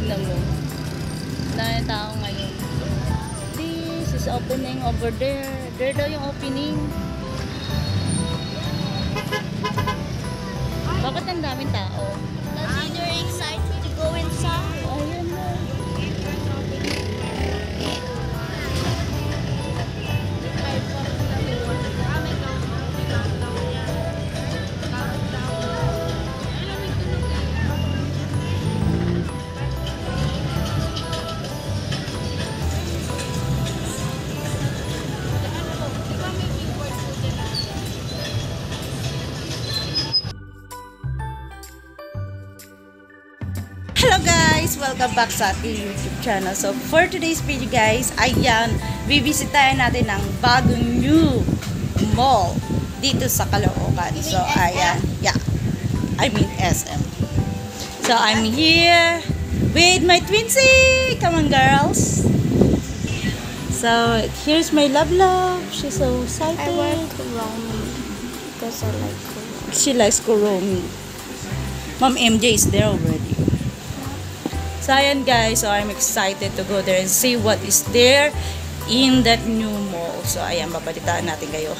tignan mo. Dahil tao ngayon. This is opening over there. There daw yung opening. Bakit ang daming tao? Kasi they're excited to go inside. Ayan na. Hello guys! Welcome back sa ating YouTube channel. So for today's video guys, ayan, bibisitahin natin ang bagong new mall dito sa Caloocan. So ayan, yeah, I mean SM. So I'm here with my twinsy! Come on girls! So here's my love. She's so excited. I want Kuromi because I like Kuromi. She likes Kuromi. Mom MJ is there already. So ayan guys, so I'm excited to go there and see what is there in that new mall. So ayan, babalitaan natin kayo.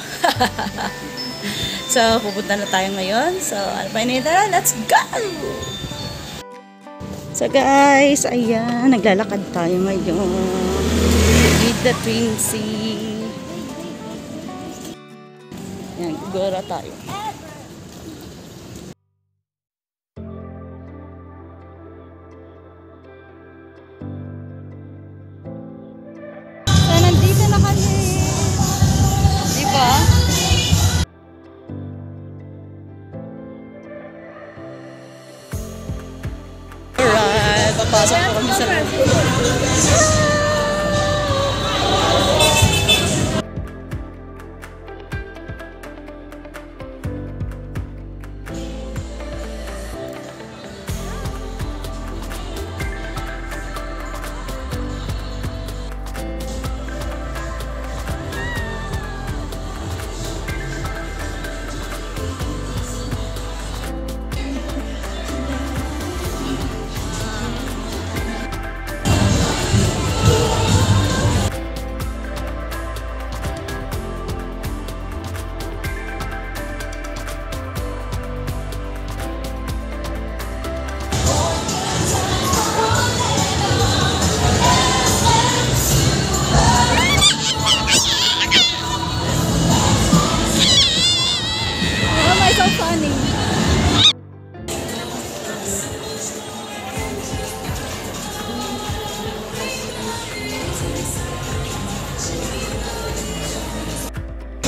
So pupunta na tayo ngayon. So ano pa hinihintay? Let's go! So guys, ayan, naglalakad tayo ngayon with the twinsy. Ayan, gura tayo. Alright, papasok po kami sa loob.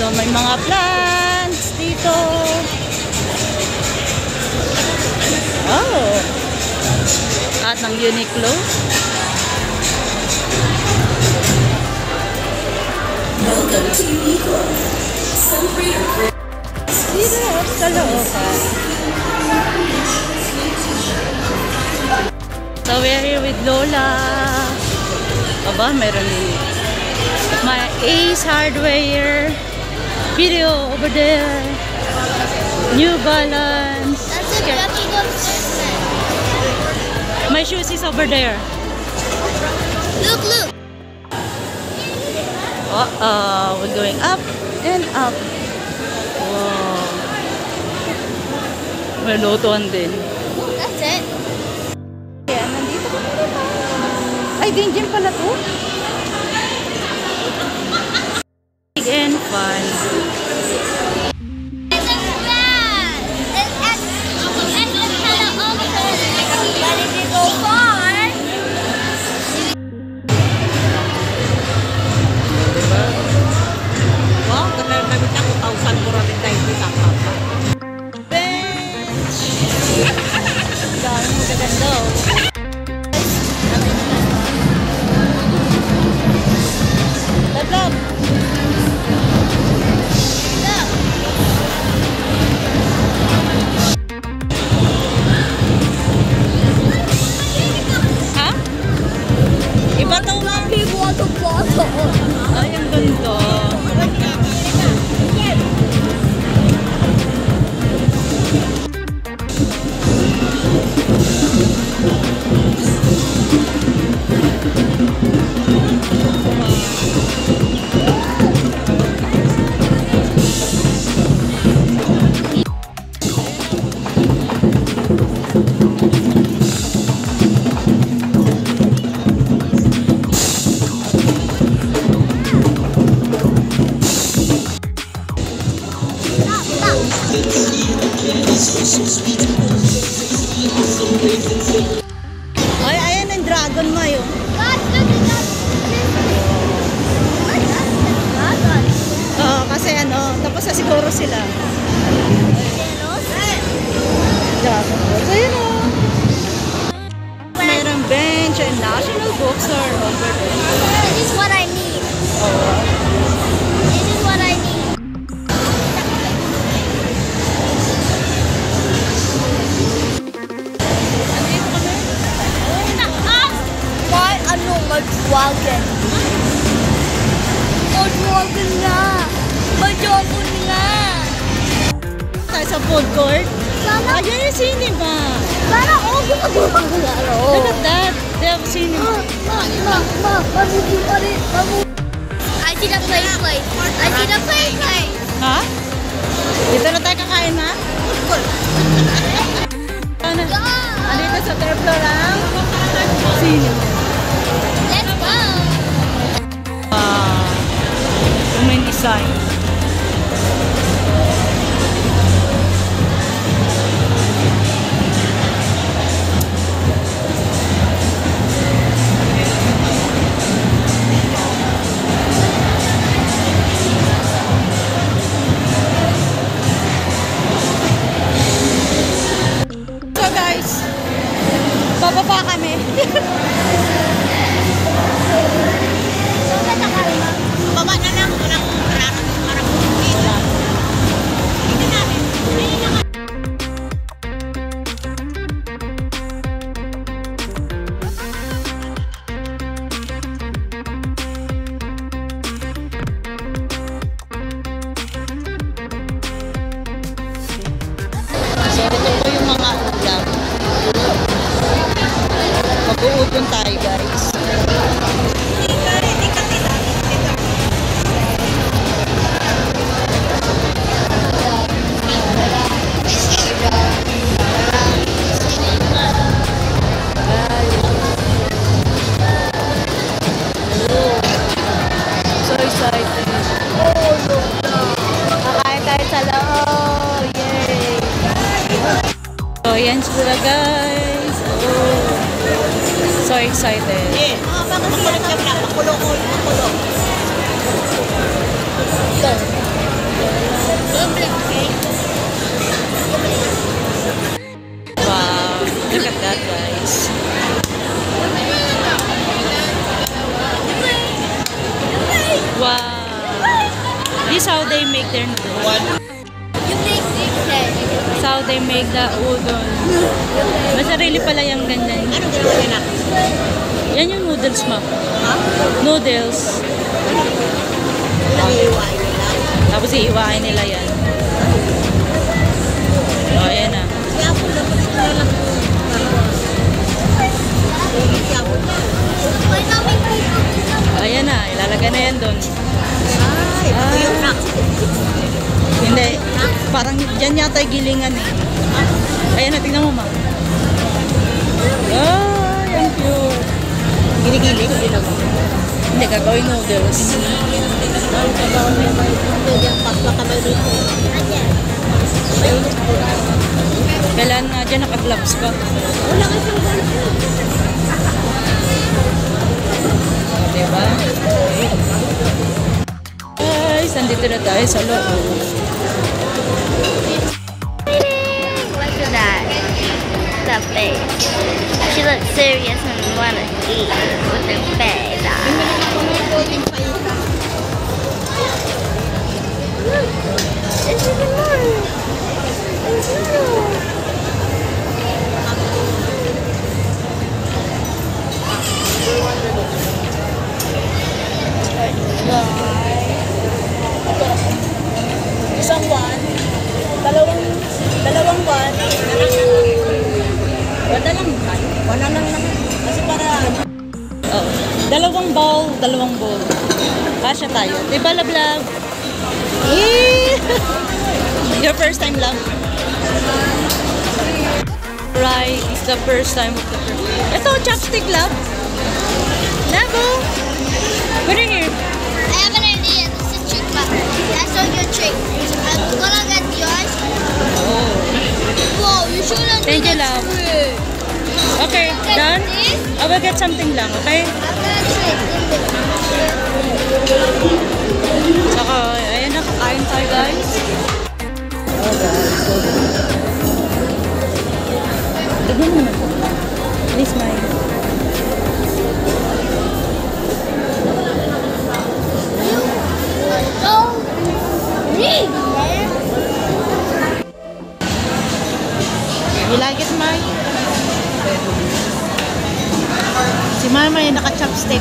So may mga plants dito. Oh. At ng Uniqlo. Welcome to Uniqlo. Celebrate your Dito sa Caloocan. So we're here with Lola. Aba, meron din. My Ace Hardware. Video over there. New Balance. That's a ducking of Christmas. My shoes is over there. Look. We're going up and up. Wow. May lotuan din. That's it. Kaya nandito kami dito. Ay, Dinjin pala to. Big and fun. Ay, ang ganda. Ay, ayan ang dragon mo yun. God, look at that. What? Dragon. Oo, kasi ano, tapos na siguro sila. Dragon Ball. So, yun o. Mayroong bench and national bookstore over there. This is what I need. This is what I need. Why ano mag-dragon? Mag-dragon nga! Mag-dragon nga! Tayo sa food court. Sana, Ayan yung cinema. sana ako gumagalaro. Look at that. They have cinema. I see the play. I see the play. Ha? Dito na tayo kakain, ha? Ano? Andito sa third floor ang cinema. Let's go. Yung main design. So guys, bababa kami. Baba na lang, walang parang wala. Tingnan natin. So ito po yung mga ulam. Mag-uudon tayo guys. So excited. Kakain tayo sa loob. Yay! So yan sila guys. Oh. So excited. Wow, look at that guys. Wow. This is how they make their noodles. You make this. That's how they make the udon. Masarili pala yung ganyan. Ano ginawa niya na? Yan yung noodles, ma'am. Noodles. Iiwain nila. Tapos iiwain nila yan. O, ayan na. Kaya po dapat ito na lang. Ayan na, ilalagay na yan doon. Ay, yung rock. Hindi, parang dyan yata yung gilingan eh. Ayan na, tingnan mo, ma'am. Oh, yan cute. Ginigiling? Hindi naman. Hindi, gagawin noodles. Pakla ka na dito. Kailan nga dyan naka-gloves ka? Wala ka siyang girlfriend. Diba? Guys, nandito na tayo sa loob. What's that? That face. She looks serious and wanna eat with her face. It's even more. It's more. Isang buwan, dalawang buwan, dalawang buwan, wala lang naman. Kasi para, oh, dalawang bowl. Kasya tayo. Diba, love? Your first time, love? Right, it's the first time of the first. Ito, chopstick, love. Love, put it here. I have an idea. This is trick butter. That's not your trick. I'm gonna get yours. Oh. Whoa, you shouldn't Thank do you, that love. trick. I will get something lang, okay? Saka, ayan na, kakain tayo guys. Oh guys, so tignan mo na po. Please, Maya. You like it, Mai? Si Mama yung naka-chopstick.